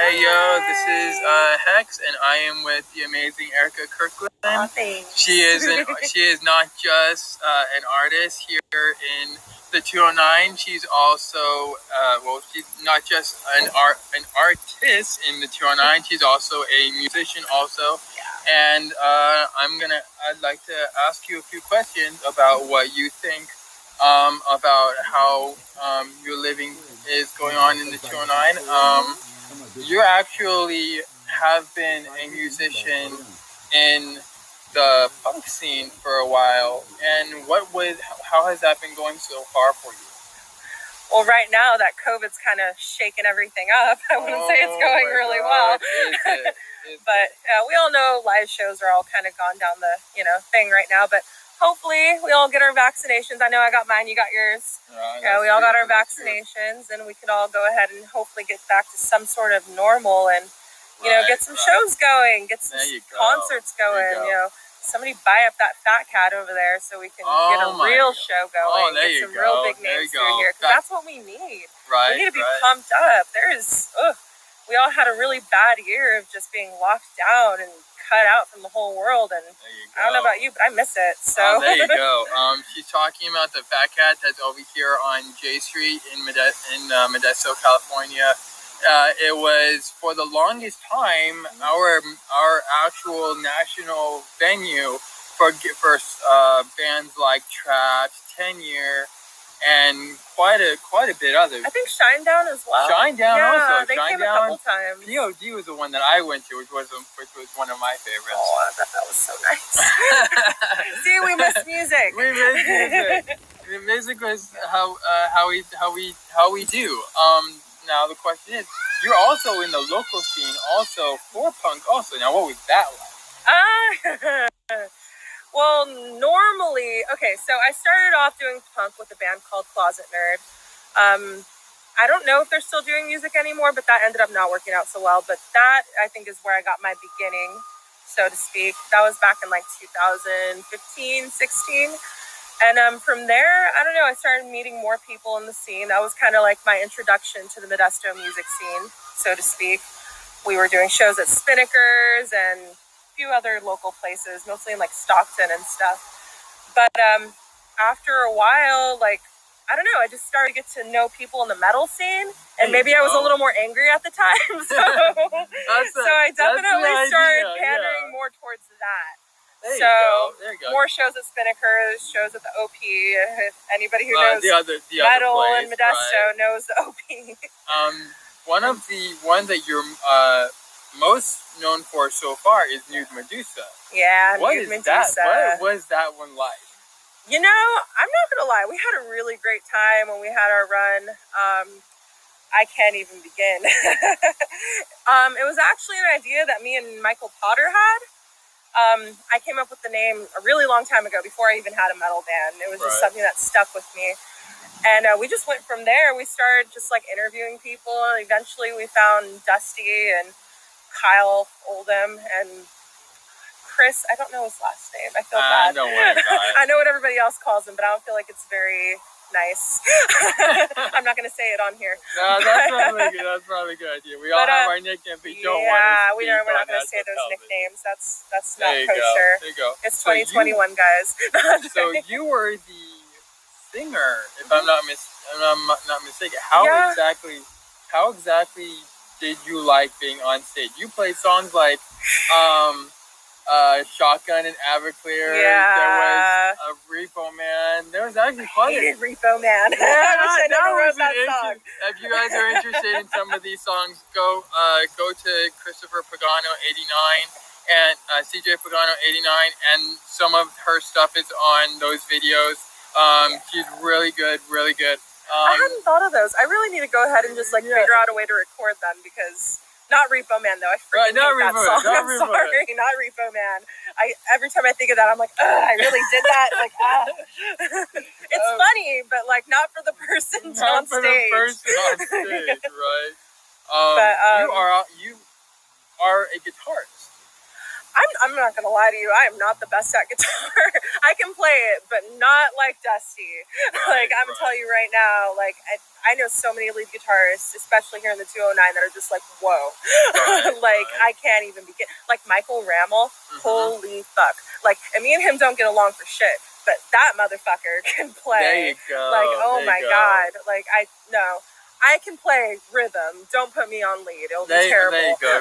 Hey yo, this is Hex, and I am with the amazing Erica Kirkland. Oh, thanks. She is not just an artist here in the 209. She's also she's not just an artist in the 209. She's also a musician also. Yeah. And I'd like to ask you a few questions about what you think about how your living is going on in the 209. You actually have been a musician in the punk scene for a while, and how has that been going so far for you? Well, right now that COVID's kind of shaking everything up. I wouldn't say it's going really well. But we all know live shows are all kind of gone down the thing right now. But hopefully we all get our vaccinations. I know I got mine. You got yours. We all got our vaccinations, and we can all go ahead and hopefully get back to some sort of normal and get some shows going, get some concerts going. Somebody buy up that fat cat over there so we can get a real show going. Get some real big names through here, because that's what we need. We need to be pumped up. We all had a really bad year of just being locked down and cut out from the whole world, and I don't know about you, but I miss it. So there you go. She's talking about the fat cat that's over here on J Street in Modesto, California. It was for the longest time our actual national venue for bands like Traps, 10 Year, and quite a bit others. I think Shinedown as well. Shinedown also. They came a couple times. POD was the one that I went to, which was one of my favorites. Oh, I bet that was so nice. See, we miss music. We miss music. The music was how we do. Now the question is, you're also in the local scene, also for punk. Also, now what was that like? Well, normally, so I started off doing punk with a band called Closet Nerd. I don't know if they're still doing music anymore, but that ended up not working out so well. But that, I think, is where I got my beginning, so to speak. That was back in 2015, 16. And from there, I don't know, I started meeting more people in the scene. That was kind of like my introduction to the Modesto music scene, so to speak. We were doing shows at Spinnakers and few other local places, mostly in Stockton and stuff. But after a while, I don't know, I just started to get to know people in the metal scene, and maybe I was a little more angry at the time, so I definitely started pandering more towards that. There you go. More shows at Spinnakers, shows at the OP. If anybody who knows metal in Modesto knows the OP. One of the ones that you're most known for so far is Nude Medusa. Yeah, Nude Medusa. What was that one like? I'm not gonna lie, we had a really great time when we had our run. I can't even begin. It was actually an idea that me and Michael Potter had. I came up with the name a really long time ago, before I even had a metal band. It was just something that stuck with me. And we just went from there. We started just interviewing people. Eventually we found Dusty and Kyle Oldham and Chris. I don't know his last name. I feel bad. Don't worry about it. I know what everybody else calls him, but I don't feel like it's very nice. I'm not going to say it on here. No, that's probably a good idea. We all have our nicknames. We don't want to we're not going to say those nicknames. That's not there kosher. There you go. It's 2021, guys. So you were the singer, if I'm not mistaken. How exactly did you like being on stage? You played songs like Shotgun and Everclear. There was a Repo Man. There was actually quite a Repo Man. I never wrote that song. If you guys are interested in some of these songs, go to Christopher Pagano 89 and CJ Pagano 89, and some of her stuff is on those videos. She's really good. I hadn't thought of those. I really need to go ahead and just figure out a way to record them, because not Repo Man though. I freaking hate that song. I'm sorry, not Repo Man. Every time I think of that, I'm like, ugh, I really did that. It's funny, but not for the person on stage. Right? But you are a guitarist. I'm I'm not gonna lie to you, I am not the best at guitar. I can play it, but not like Dusty. Like, I'm gonna tell you right now, like, I know so many lead guitarists, especially here in the 209, that are just like, whoa. Like, I can't even begin. Like, Michael Rammel, holy fuck. Like, and me and him don't get along for shit, but that motherfucker can play. There you go. Like, oh my God. Like, I can play rhythm. Don't put me on lead. It'll be terrible. There you go.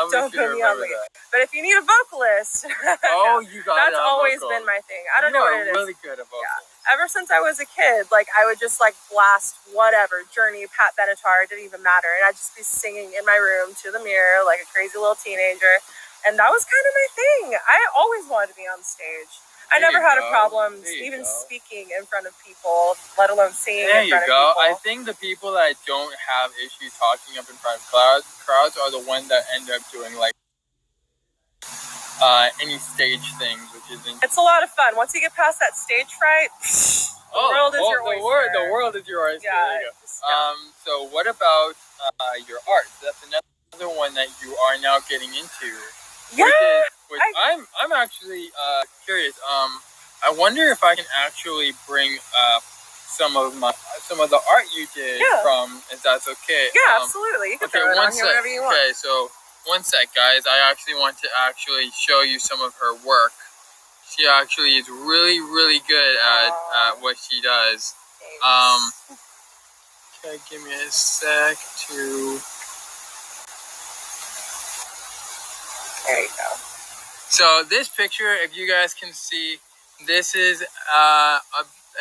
Don't put me on lead. That. But if you need a vocalist, you got that's always been my thing. I don't know what it is. You are really good at vocals. Yeah. Ever since I was a kid, like, I would just like blast whatever, Journey, Pat Benatar, it didn't even matter. And I'd just be singing in my room to the mirror like a crazy little teenager. And that was kind of my thing. I always wanted to be on stage. I never had a problem even speaking in front of people, let alone singing in front of people. I think the people that don't have issues talking up in front of crowds are the ones that end up doing like any stage things, which isn't. It's a lot of fun. Once you get past that stage fright, the world is your oyster. The world is your oyster. Yeah. So what about your art? That's another one that you are now getting into. Yeah. I'm actually curious. I wonder if I can actually bring some of the art you did from, if that's okay. Yeah, absolutely. You can throw it on here whenever you want. Okay, so one sec, guys. I actually want to show you some of her work. She actually is really, really good at what she does. Okay, give me a sec to. There you go. So this picture, if you guys can see, this is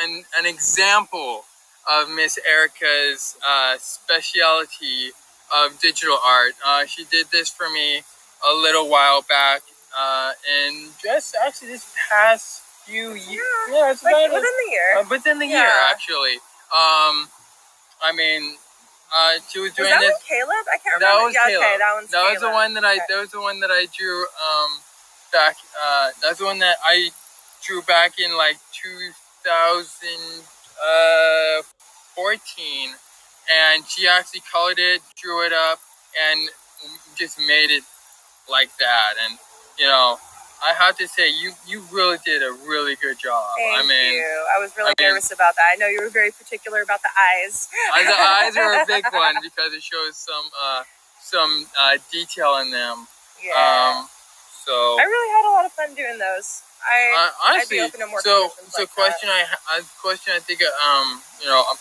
an example of Miss Erica's specialty of digital art. She did this for me a little while back, and just actually this past few years. Yeah, it's like about within the year. Within the year, actually. I mean. She was doing that this. With Caleb? I can't remember. That was Caleb. Okay, that one's Caleb. Was the one that That was the one that I drew. Back. That's the one that I drew back in like 2014, and she actually colored it, drew it up, and just made it like that. And I have to say, you really did a really good job. Thank you. I was really nervous about that. I know you were very particular about the eyes. The eyes are a big one because it shows some detail in them. Yeah. So I really had a lot of fun doing those. Honestly, I'd be open to more questions like question I think I'm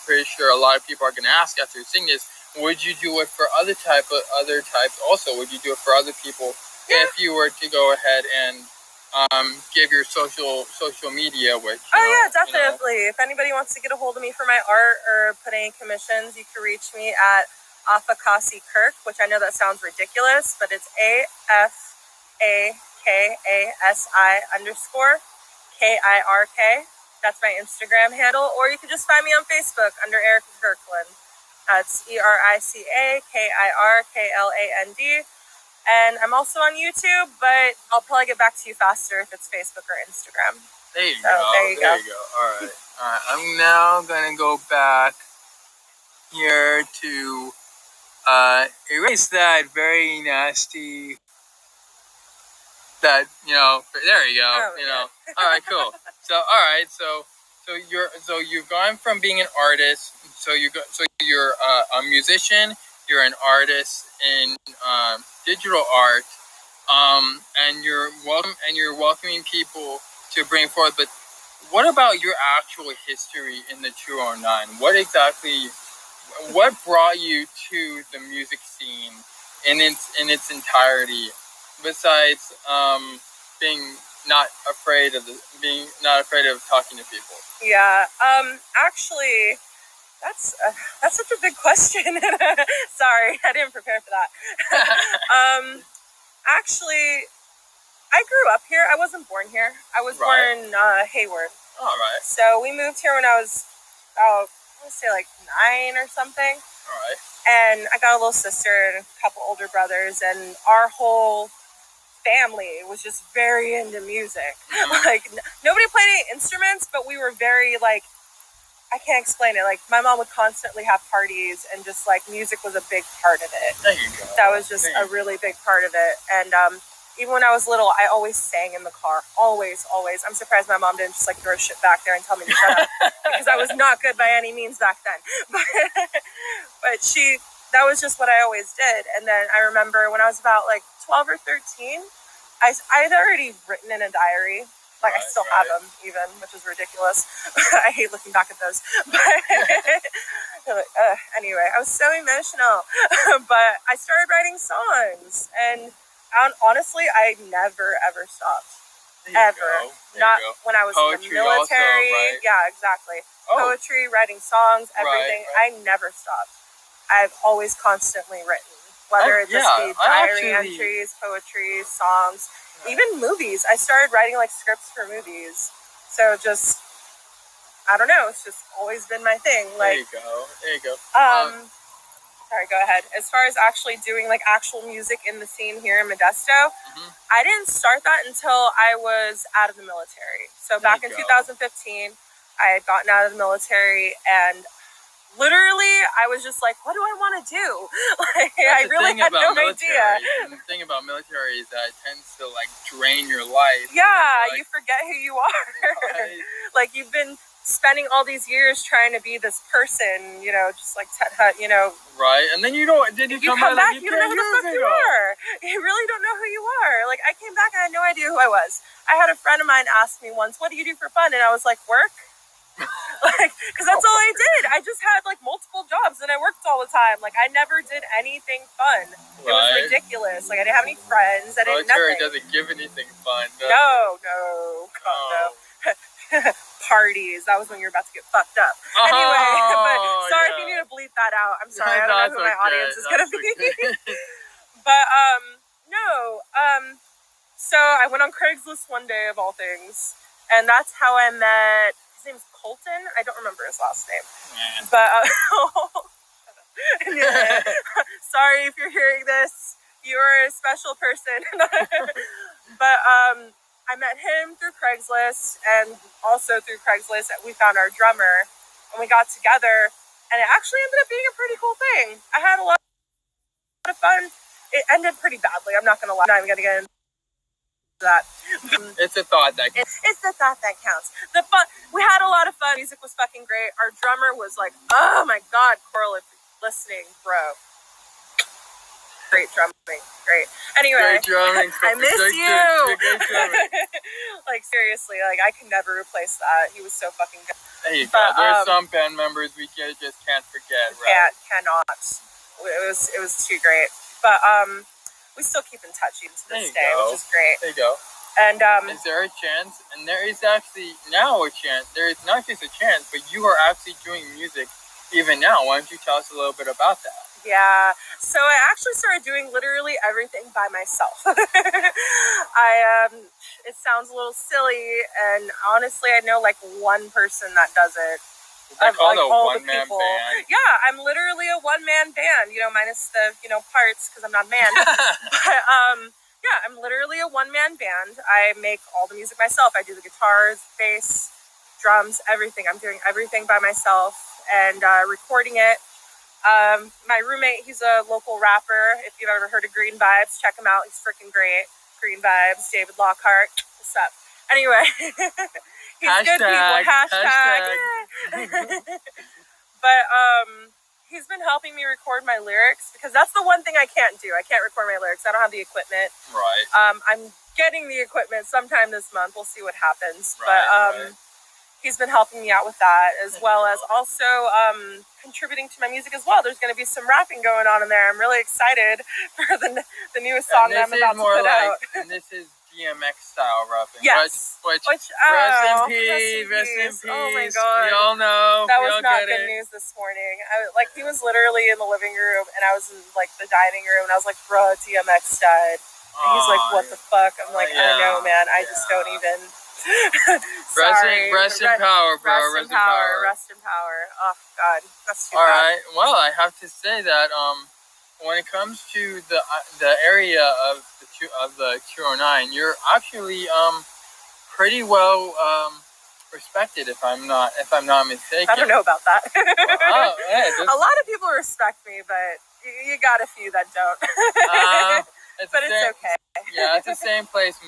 pretty sure a lot of people are going to ask after seeing this. Would you do it for other types also? Would you do it for other people? Yeah. If you were to go ahead and give your social media, which definitely. If anybody wants to get a hold of me for my art or put any commissions, you can reach me at Afakasi Kirk, which I know that sounds ridiculous, but it's AFAKASI_KIRK. That's my Instagram handle, or you can just find me on Facebook under Erica Kirkland. That's ERICAKIRKLAND. And I'm also on YouTube, but I'll probably get back to you faster if it's Facebook or Instagram. There you go. All right. I'm now going to go back here to erase that very nasty, there you go. All right, cool. So you've gone from being an artist, so you're a musician, you're an artist in digital art, and you're welcoming people to bring forth. But what about your actual history in the 209? What brought you to the music scene in its entirety, besides being not afraid of talking to people? Yeah. Actually, that's such a big question. Sorry, I didn't prepare for that. Actually, I grew up here. I wasn't born here. I was born in Hayward. All right. So we moved here when I was, I want to say like 9 or something. All right. And I got a little sister and a couple older brothers, and our whole family was just very into music. Mm-hmm. Like, nobody played any instruments, but we were very, like, I can't explain it. Like, my mom would constantly have parties, and just, like, music was a big part of it. There you go. That was just a really big part of it. And even when I was little, I always sang in the car. Always. I'm surprised my mom didn't just like throw shit back there and tell me to shut up because I was not good by any means back then. But that was just what I always did. And then I remember when I was about like 12 or 13, I had already written in a diary. Like, I still have them, even, which is ridiculous. I hate looking back at those. But anyway, I was so emotional. But I started writing songs. And honestly, I never, ever stopped. Ever. Not when I was Poetry in the military. Also, right? Yeah, exactly. Poetry, writing songs, everything. Right. I never stopped. I've always constantly written. Whether it just be diary entries, poetry, songs, even movies. I started writing like scripts for movies. So just, I don't know. It's just always been my thing. Like, there you go. Sorry, go ahead. As far as actually doing like actual music in the scene here in Modesto, I didn't start that until I was out of the military. So back in 2015, I had gotten out of the military and literally, I was just like, what do I want to do? Like, I really had no idea. The thing about military is that it tends to, like, drain your life. Yeah, you forget who you are. Right. Like, you've been spending all these years trying to be this person, you know, just like you know. Right, and then you come back, you don't know who the fuck you are. You really don't know who you are. Like, I came back, I had no idea who I was. I had a friend of mine ask me once, what do you do for fun? And I was like, work. Like, because that's all I did. I just had like multiple jobs and I worked all the time. Like, I never did anything fun. It was ridiculous. Like, I didn't have any friends. I didn't military nothing. Doesn't give anything fun. No. Parties. That was when you're about to get fucked up. Anyway, but sorry if you need to bleep that out. I'm sorry. I don't know who my audience is gonna be. But no. So I went on Craigslist one day of all things, and that's how I met. His name's Colton. I don't remember his last name. But sorry if you're hearing this. You're a special person. But I met him through Craigslist, and also through Craigslist we found our drummer, and we got together, and it actually ended up being a pretty cool thing. I had a lot of fun. It ended pretty badly. I'm not gonna lie. I'm not even gonna get into that. It's a thought that counts. It's the thought that counts. The fun. We had a lot of fun. Music was fucking great. Our drummer was like, oh my god, Coral, if you're listening, bro. Great drumming. Great. Anyway, great drumming. I miss you. Great drumming. Like, seriously, like, I can never replace that. He was so fucking good. There you go. There's some band members we just can't forget, right? Cannot. It was too great. But we still keep in touch even to this day, which is great. There you go. And is there a chance? And there is actually now a chance. There is not just a chance, but you are actually doing music even now. Why don't you tell us a little bit about that? Yeah, so I actually started doing literally everything by myself. It sounds a little silly, and honestly, I know like one person that does it. They call it a one-man band. Yeah, I'm literally a one-man band, you know, minus the, you know, parts, because I'm not a man. But, yeah, I'm literally a one-man band. I make all the music myself. I do the guitars, bass, drums, everything. I'm doing everything by myself and recording it. My roommate, he's a local rapper. If you've ever heard of Green Vibes, check him out. He's freaking great. Green Vibes, David Lockhart. What's up? Anyway, he's good people. Hashtag. But he's been helping me record my lyrics, because that's the one thing I can't do. I can't record my lyrics. I don't have the equipment. Right. I'm getting the equipment sometime this month. We'll see what happens. Right, but he's been helping me out with that, as well as also contributing to my music as well. There's going to be some rapping going on in there. I'm really excited for the newest song that I'm about to put out. And this is DMX style rapping. Yes. Which rest in peace. Oh my god. We all know. That was not good news this morning. He was literally in the living room, and I was in like the dining room, and I was like, bro, DMX died. And he's like, what the fuck? I'm like, I don't know, man. I just don't even. Sorry. Rest in power, bro. Rest in power. Rest in power. Oh god, that's too bad. All right. Well, I have to say that when it comes to the area of the 209, you're actually pretty well respected, if I'm not mistaken. I don't know about that. A lot of people respect me, but you got a few that don't. It's okay. Yeah, it's the same place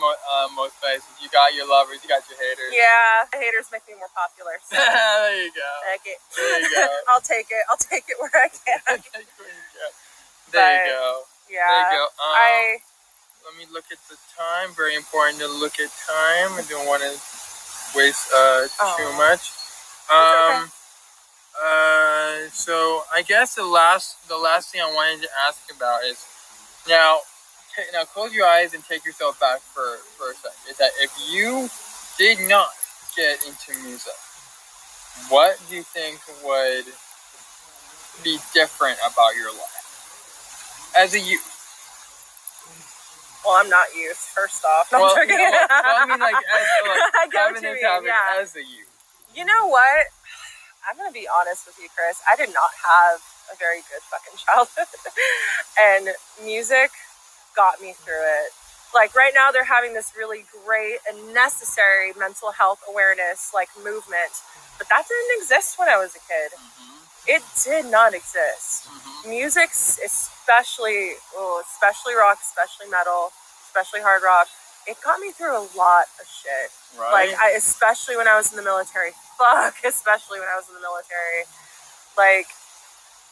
most places. You got your lovers, you got your haters. Yeah, the haters make me more popular. So. There you go. Okay. There you go. I'll take it. I'll take it where I can. There you go. Yeah. There you go. I Let me look at the time. Very important to look at time. I don't want to waste too much. Okay. So I guess the last thing I wanted to ask about is now close your eyes and take yourself back for a second. Is that if you did not get into music, what do you think would be different about your life as a youth? Well, I'm not youth, first off. No, Well, I'm joking. I mean, like, I get what having you this mean, happen yeah. as a youth. You know what? I'm going to be honest with you, Chris. I did not have a very good fucking childhood. And music got me through it. Like, right now, they're having this really great and necessary mental health awareness, like, movement. But that didn't exist when I was a kid. Mm-hmm. It did not exist. Mm-hmm. Music, especially rock, especially metal, especially hard rock, it got me through a lot of shit. Right. Like, especially when I was in the military. Especially when I was in the military. Like,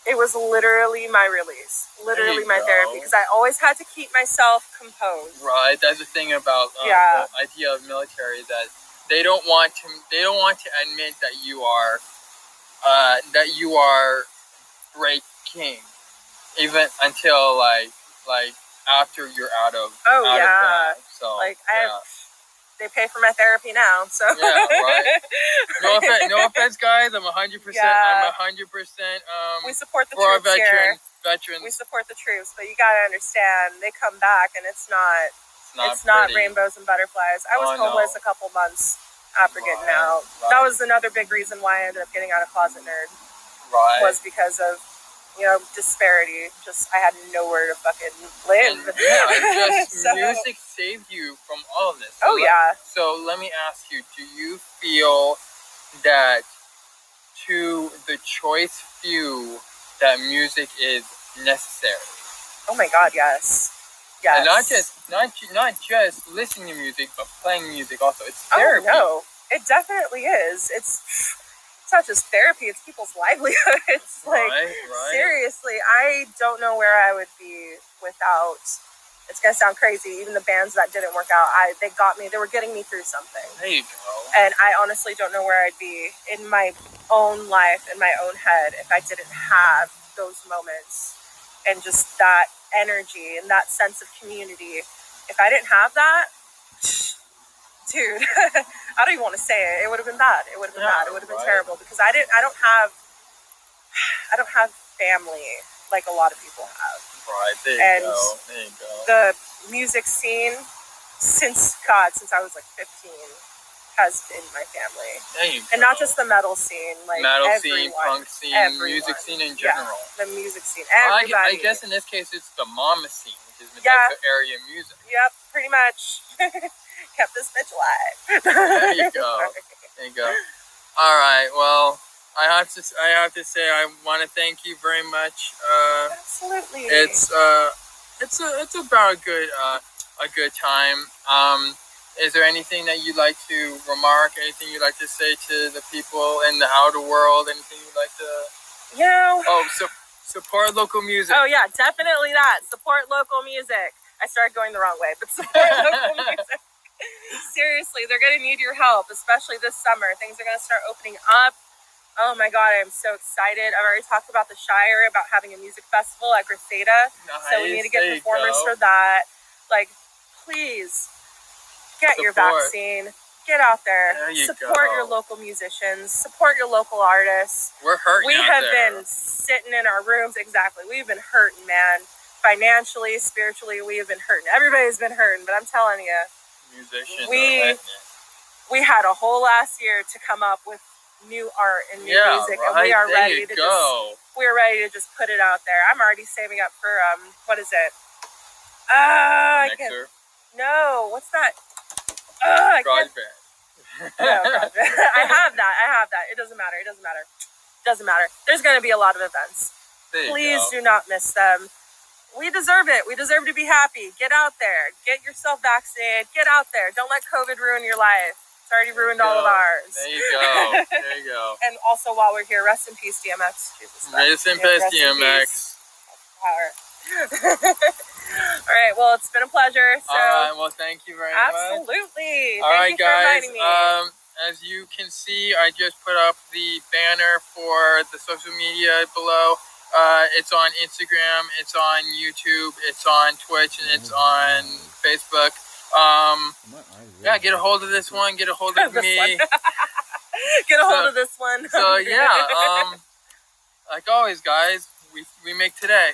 it was literally my release. Literally my therapy. Because I always had to keep myself composed. Right. That's the thing about the idea of military, that they don't want to admit that you are great king, even until like after you're out of that. So like they pay for my therapy now, so yeah, right. No offense, guys. I'm 100%. I'm 100%. We support the for our troops here. veterans. We support the troops, but you gotta understand, they come back and it's not rainbows and butterflies. I was homeless a couple months after getting out. Right. That was another big reason why I ended up getting out of Closet Nerd. Right. Was because of, disparity. Just, I had nowhere to fucking live. And, so, music saved you from all of this. So let me ask you, do you feel that to the choice few that music is necessary? Oh my God, yes. Yes. And not just listening to music, but playing music also. It's therapy. Oh no, it definitely is. It's not just therapy, it's people's livelihoods. Like, seriously, I don't know where I would be without, it's going to sound crazy, even the bands that didn't work out, they were getting me through something. There you go. And I honestly don't know where I'd be in my own life, in my own head, if I didn't have those moments and just that energy and that sense of community. If I didn't have that, dude, I don't even want to say it. It would have been bad. It would have been bad. It would have been terrible, because I don't have family like a lot of people have. Right, there you go. The music scene since I was like 15 has been my family. There you go. And not just the metal scene, like metal everyone, scene, punk scene, music scene in general. Yeah, the music scene. Everybody. I guess in this case it's the mama scene, which is Medusa area music. Yep, pretty much. Kept this bitch alive. There you go. There you go. All right. Well, I have to say I want to thank you very much. Absolutely. It's about a good time. Is there anything that you'd like to remark? Anything you'd like to say to the people in the outer world? Anything you'd like to? Support local music. Oh yeah, definitely that. Support local music. I started going the wrong way, but support local music. Seriously, they're going to need your help, especially this summer. Things are going to start opening up. Oh my God, I am so excited. I've already talked about the Shire, about having a music festival at Griseta. Nice. So we need to get performers for that. Like, please, get your vaccine. Get out there. Support your local musicians. Support your local artists. We're hurting We have been sitting in our rooms. Exactly. We've been hurting, man. Financially, spiritually, we have been hurting. Everybody's been hurting, but I'm telling you, musicians we had a whole last year to come up with new art and new music, and we are ready to just put it out there. I'm already saving up for what is it? Mixer? No, what's that? Garage band. No, I have that. It doesn't matter. There's going to be a lot of events. Please do not miss them. We deserve it. We deserve to be happy. Get out there. Get yourself vaccinated. Get out there. Don't let COVID ruin your life. It's already ruined all of ours. There you go. There you go. And also, while we're here, rest in peace, DMX. Jesus, rest in peace, DMX. All right. Well, it's been a pleasure. So, all right. Well, thank you very much. Absolutely. All right, thank you for guys. inviting me. As you can see, I just put up the banner for the social media below. It's on Instagram, it's on YouTube, it's on Twitch, and it's on Facebook. Yeah, get a hold of this one, get a hold of me. Get a hold of this one. So yeah, like always, guys, we make today.